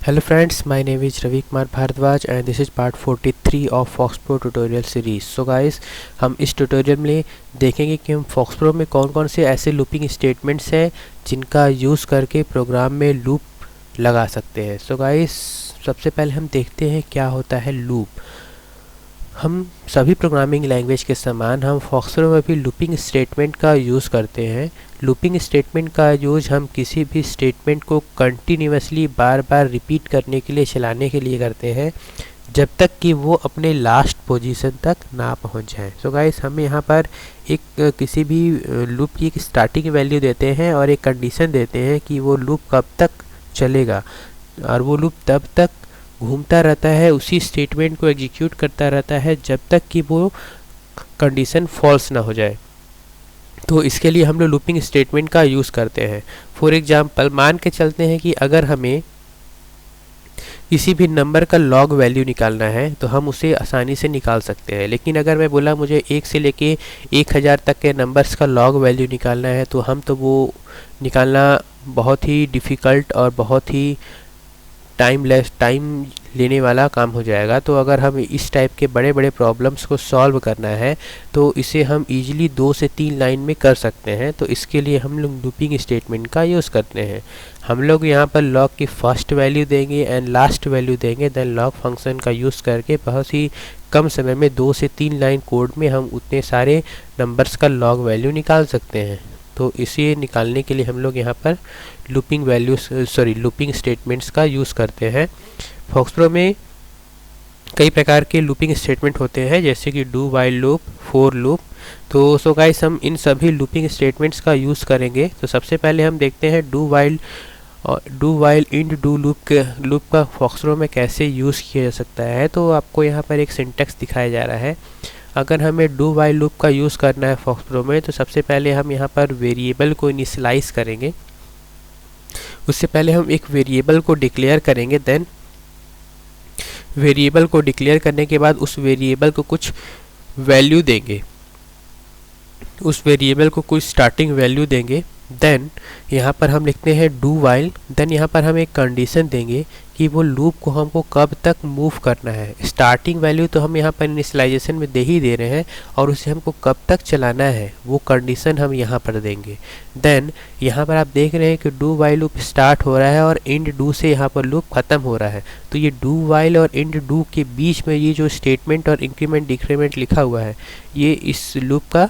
Hello friends, my name is Ravi Kumar Bharadwaj and this is part 43 of Foxpro tutorial series. So guys, हम इस tutorial में देखेंगे कि हम Foxpro में कौन कौन से ऐसे लूपिंग स्टेटमेंट्स हैं जिनका यूज़ करके प्रोग्राम में लूप लगा सकते हैं. So guys, सबसे पहले हम देखते हैं क्या होता है लूप. हम सभी प्रोग्रामिंग लैंग्वेज के समान हम फॉक्सप्रो में भी लूपिंग स्टेटमेंट का यूज़ करते हैं. लूपिंग स्टेटमेंट का यूज़ हम किसी भी स्टेटमेंट को कंटिन्यूसली बार बार रिपीट करने के लिए चलाने के लिए करते हैं जब तक कि वो अपने लास्ट पोजीशन तक ना पहुंच जाए. सो गाइस, हमें यहाँ पर एक किसी भी लूप की एक स्टार्टिंग वैल्यू देते हैं और एक कंडीशन देते हैं कि वो लूप कब तक चलेगा और वो लूप तब तक घूमता रहता है, उसी स्टेटमेंट को एग्जीक्यूट करता रहता है जब तक कि वो कंडीशन फॉल्स ना हो जाए. तो इसके लिए हम लोग लूपिंग स्टेटमेंट का यूज़ करते हैं. फॉर एग्जांपल मान के चलते हैं कि अगर हमें किसी भी नंबर का लॉग वैल्यू निकालना है तो हम उसे आसानी से निकाल सकते हैं. लेकिन अगर मैं बोला मुझे 1 से लेके 1000 तक के नंबर्स का लॉग वैल्यू निकालना है तो हम तो वो निकालना बहुत ही डिफ़िकल्ट और बहुत ही टाइम लेने वाला काम हो जाएगा. तो अगर हम इस टाइप के बड़े बड़े प्रॉब्लम्स को सॉल्व करना है तो इसे हम इजीली 2 से 3 लाइन में कर सकते हैं. तो इसके लिए हम लोग लूपिंग स्टेटमेंट का यूज़ करते हैं. हम लोग यहाँ पर लॉग की फर्स्ट वैल्यू देंगे एंड लास्ट वैल्यू देंगे. देन लॉग फंक्शन का यूज़ करके बहुत ही कम समय में 2 से 3 लाइन कोड में हम उतने सारे नंबर्स का लॉग वैल्यू निकाल सकते हैं. तो इसे निकालने के लिए हम लोग यहाँ पर लूपिंग स्टेटमेंट्स का यूज़ करते हैं. फॉक्सप्रो में कई प्रकार के लूपिंग स्टेटमेंट होते हैं जैसे कि do while loop, for loop. तो सो गाइस, हम इन सभी लूपिंग स्टेटमेंट्स का यूज़ करेंगे. तो सबसे पहले हम देखते हैं do while end do loop का फॉक्सप्रो में कैसे यूज़ किया जा सकता है. तो आपको यहाँ पर एक सिंटेक्स दिखाया जा रहा है. अगर हमें डू वाइल लूप का यूज़ करना है फॉक्सप्रो में तो सबसे पहले हम यहाँ पर वेरिएबल को इनिशियलाइज करेंगे. उससे पहले हम एक वेरिएबल को डिक्लेयर करेंगे. देन वेरिएबल को डिक्लेयर करने के बाद उस वेरिएबल को कुछ वैल्यू देंगे, उस वेरिएबल को कुछ स्टार्टिंग वैल्यू देंगे. देन यहाँ पर हम लिखते हैं डू वाइल. देन यहाँ पर हम एक कंडीशन देंगे कि वो लूप को हमको कब तक मूव करना है. स्टार्टिंग वैल्यू तो हम यहाँ पर इनिशियलाइजेशन में दे ही दे रहे हैं और उसे हमको कब तक चलाना है वो कंडीशन हम यहाँ पर देंगे. देन यहाँ पर आप देख रहे हैं कि डू वाइल लूप स्टार्ट हो रहा है और इंड डू से यहाँ पर लूप ख़त्म हो रहा है. तो ये डू वाइल और इंड डू के बीच में ये जो स्टेटमेंट और इंक्रीमेंट डिक्रीमेंट लिखा हुआ है ये इस लूप का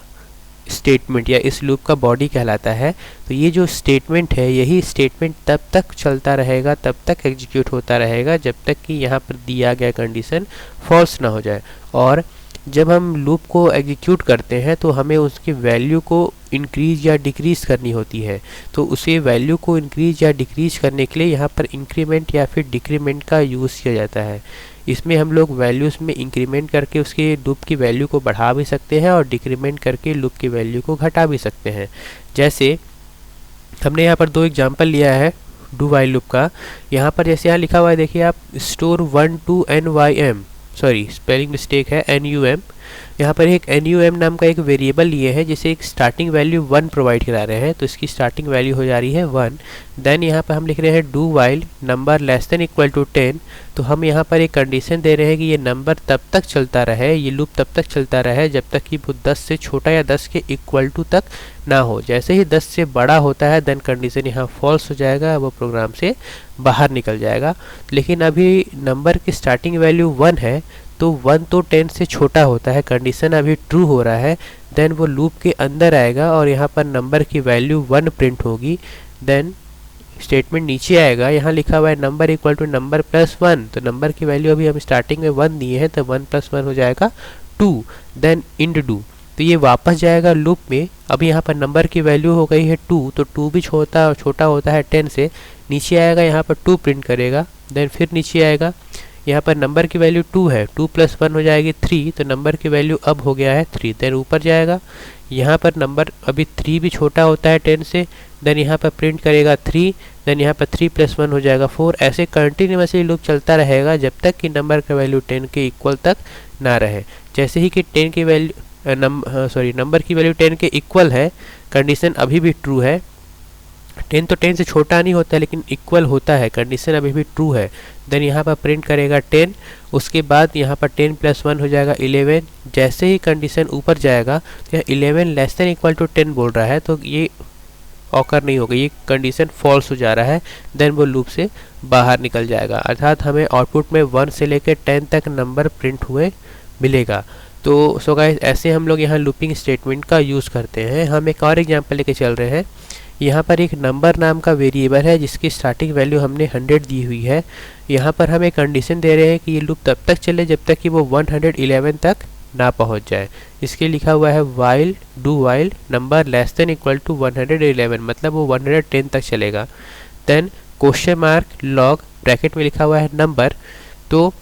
स्टेटमेंट या इस लूप का बॉडी कहलाता है. तो ये जो स्टेटमेंट है यही स्टेटमेंट तब तक चलता रहेगा, तब तक एग्जीक्यूट होता रहेगा जब तक कि यहाँ पर दिया गया कंडीशन फॉल्स ना हो जाए. और जब हम लूप को एग्जीक्यूट करते हैं तो हमें उसकी वैल्यू को इंक्रीज या डिक्रीज़ करनी होती है. तो उसे वैल्यू को इंक्रीज या डिक्रीज करने के लिए यहाँ पर इंक्रीमेंट या फिर डिक्रीमेंट का यूज़ किया जाता है. इसमें हम लोग वैल्यूज़ में इंक्रीमेंट करके उसके लूप की वैल्यू को बढ़ा भी सकते हैं और डिक्रीमेंट करके लूप की वैल्यू को घटा भी सकते हैं. जैसे हमने यहाँ पर 2 एग्जांपल लिया है डू वाइल लूप का. यहाँ पर जैसे यहाँ लिखा हुआ है देखिए आप, store 1 to NYM, sorry spelling mistake है, NUM. यहाँ पर एक NUM नाम का एक वेरिएबल लिए हैं जिसे एक स्टार्टिंग वैल्यू 1 प्रोवाइड करा रहे हैं. तो इसकी स्टार्टिंग वैल्यू हो जा रही है 1. देन यहाँ पर हम लिख रहे हैं do while number less than equal to 10. तो हम यहाँ पर एक कंडीशन दे रहे हैं कि ये नंबर तब तक चलता रहे, ये लूप तब तक चलता रहे जब तक कि वो 10 से छोटा या 10 के इक्वल टू तक ना हो. जैसे ही 10 से बड़ा होता है देन कंडीशन यहाँ फॉल्स हो जाएगा, वो प्रोग्राम से बाहर निकल जाएगा. लेकिन अभी नंबर की स्टार्टिंग वैल्यू 1 है तो 1 तो 10 से छोटा होता है, कंडीशन अभी ट्रू हो रहा है. देन वो लूप के अंदर आएगा और यहाँ पर नंबर की वैल्यू 1 प्रिंट होगी. देन स्टेटमेंट नीचे आएगा, यहाँ लिखा हुआ है number equal to number plus 1. तो नंबर की वैल्यू अभी हम स्टार्टिंग में 1 दिए हैं तो 1 + 1 हो जाएगा 2. देन इंड डू, तो ये वापस जाएगा लूप में. अब यहाँ पर नंबर की वैल्यू हो गई है 2, तो 2 भी छोटा होता है 10 से. नीचे आएगा, यहाँ पर 2 प्रिंट करेगा. देन फिर नीचे आएगा, यहाँ पर नंबर की वैल्यू 2 है, 2 + 1 हो जाएगी 3. तो नंबर की वैल्यू अब हो गया है 3. देन ऊपर जाएगा, यहाँ पर नंबर अभी 3 भी छोटा होता है 10 से. देन यहाँ पर प्रिंट करेगा 3. देन यहाँ पर 3 + 1 हो जाएगा 4. ऐसे कंटिन्यूसली लूप चलता रहेगा जब तक कि नंबर का वैल्यू 10 के इक्वल तक ना रहे. जैसे ही कि 10 की वैल्यू नंबर की वैल्यू 10 के इक्वल है, कंडीशन अभी भी ट्रू है, 10 तो 10 से छोटा नहीं होता है लेकिन इक्वल होता है, कंडीशन अभी भी ट्रू है। देन यहाँ पर प्रिंट करेगा 10, उसके बाद यहाँ पर 10 + 1 हो जाएगा 11। जैसे ही कंडीशन ऊपर जाएगा तो यहाँ 11 लेस देन इक्वल टू 10 बोल रहा है, तो ये ऑकर नहीं होगा, ये कंडीशन फॉल्स हो जा रहा है। देन वो लूप से बाहर निकल जाएगा, अर्थात हमें आउटपुट में 1 से लेकर 10 तक नंबर प्रिंट हुए मिलेगा। तो सो गाइस ऐसे हम लोग यहाँ लूपिंग स्टेटमेंट का यूज़ करते हैं। हम एक और एग्जांपल लेके चल रहे हैं। यहाँ पर एक नंबर नाम का वेरिएबल है जिसकी स्टार्टिंग वैल्यू हमने 100 दी हुई है। यहाँ पर हम एक कंडीशन दे रहे हैं कि ये लूप तब तक चले जब तक कि वो 111 तक ना पहुँच जाए। इसके लिखा हुआ है while do while number less than equal to 111, मतलब वो 110 तक चलेगा। Then question mark log bracket में लिखा हुआ है नंबर। तो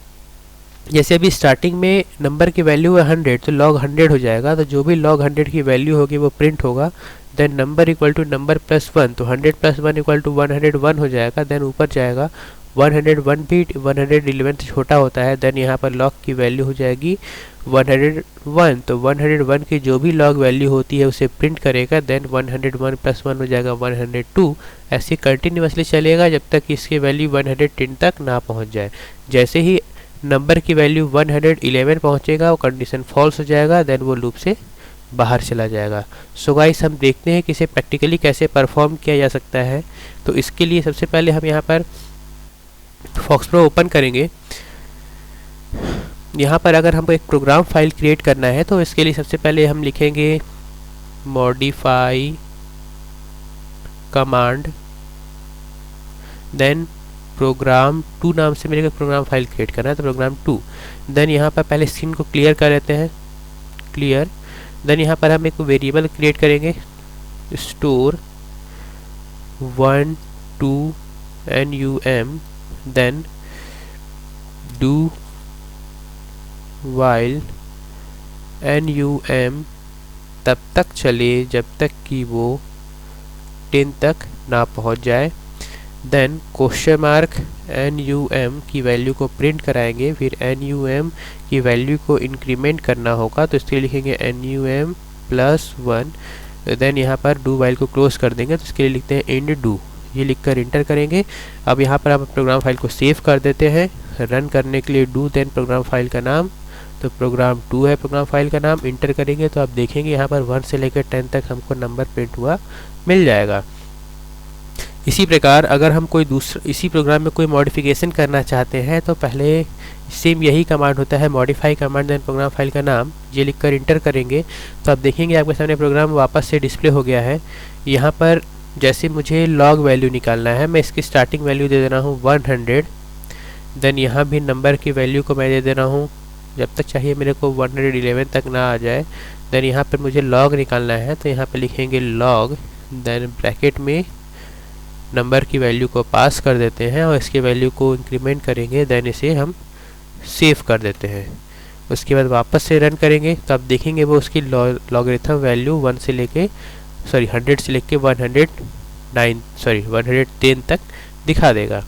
जैसे अभी स्टार्टिंग में नंबर की वैल्यू है 100, तो log 100 हो जाएगा, तो जो भी log 100 की वैल्यू होगी वो प्रिंट होगा। Then number equal to number plus 1, तो 100 + 1 इक्वल टू 101 हो जाएगा। देन ऊपर जाएगा 101 भी 111 से छोटा होता है। देन यहाँ पर log की वैल्यू हो जाएगी 101, तो 101 की जो भी log वैल्यू होती है उसे प्रिंट करेगा। देन 101 + 1 हो जाएगा 102। ऐसे कंटिन्यूसली चलेगा जब तक इसकी वैल्यू 110 तक ना पहुँच जाए। जैसे ही नंबर की वैल्यू 111 पहुंचेगा वो कंडीशन फॉल्स हो जाएगा, देन वो लूप से बाहर चला जाएगा। सो गाइस हम देखते हैं कि इसे प्रैक्टिकली कैसे परफॉर्म किया जा सकता है। तो इसके लिए सबसे पहले हम यहाँ पर फॉक्स प्रो ओपन करेंगे। यहाँ पर अगर हमको एक प्रोग्राम फाइल क्रिएट करना है तो इसके लिए सबसे पहले हम लिखेंगे मॉडिफाई कमांड, देन प्रोग्राम 2 नाम से मेरे को प्रोग्राम फाइल क्रिएट करना है, तो प्रोग्राम 2। देन यहाँ पर पहले स्क्रीन को क्लियर कर लेते हैं, क्लियर। देन यहाँ पर हम एक वेरिएबल क्रिएट करेंगे store 1 2 num। Then do while num तब तक चले जब तक कि वो 10 तक ना पहुँच जाए। देन क्वेश्चन मार्क num की वैल्यू को प्रिंट कराएंगे, फिर num की वैल्यू को इंक्रीमेंट करना होगा, तो इसके लिए लिखेंगे num + 1। देन यहाँ पर डू वाइल को क्लोज कर देंगे, तो इसके लिए लिखते हैं एंड डू, ये लिखकर इंटर करेंगे। अब यहाँ पर हम प्रोग्राम फाइल को सेव कर देते हैं। रन करने के लिए डू देन प्रोग्राम फाइल का नाम, तो प्रोग्राम 2 है प्रोग्राम फाइल का नाम। इंटर करेंगे तो आप देखेंगे यहाँ पर 1 से लेकर 10 तक हमको नंबर प्रिंट हुआ मिल जाएगा। इसी प्रकार अगर हम कोई इसी प्रोग्राम में कोई मॉडिफिकेशन करना चाहते हैं तो पहले सेम यही कमांड होता है modify command, then program file का नाम, ये लिखकर इंटर करेंगे तो आप देखेंगे आपके सामने प्रोग्राम वापस से डिस्प्ले हो गया है। यहाँ पर जैसे मुझे लॉग वैल्यू निकालना है, मैं इसकी स्टार्टिंग वैल्यू दे देना हूँ 100। देन यहाँ भी नंबर की वैल्यू को मैं दे दे रहा हूँ जब तक चाहिए मेरे को 111 तक ना आ जाए। देन यहाँ पर मुझे लॉग निकालना है, तो यहाँ पर लिखेंगे लॉग, देन ब्रैकेट में नंबर की वैल्यू को पास कर देते हैं और इसके वैल्यू को इंक्रीमेंट करेंगे। देन इसे हम सेव कर देते हैं। उसके बाद वापस से रन करेंगे तो आप देखेंगे वो उसकी लॉगरिथम वैल्यू 1 से लेके 100 से लेके 110 तक दिखा देगा।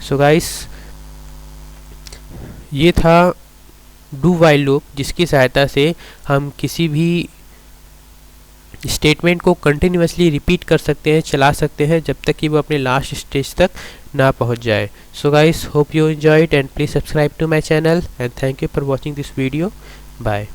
सो गाइस ये था डू वाइल लूप, जिसकी सहायता से हम किसी भी स्टेटमेंट को कंटिन्यूसली रिपीट कर सकते हैं, चला सकते हैं जब तक कि वो अपने लास्ट स्टेज तक ना पहुंच जाए। So guys hope you enjoyed and please subscribe to my channel and thank you for watching this video. Bye.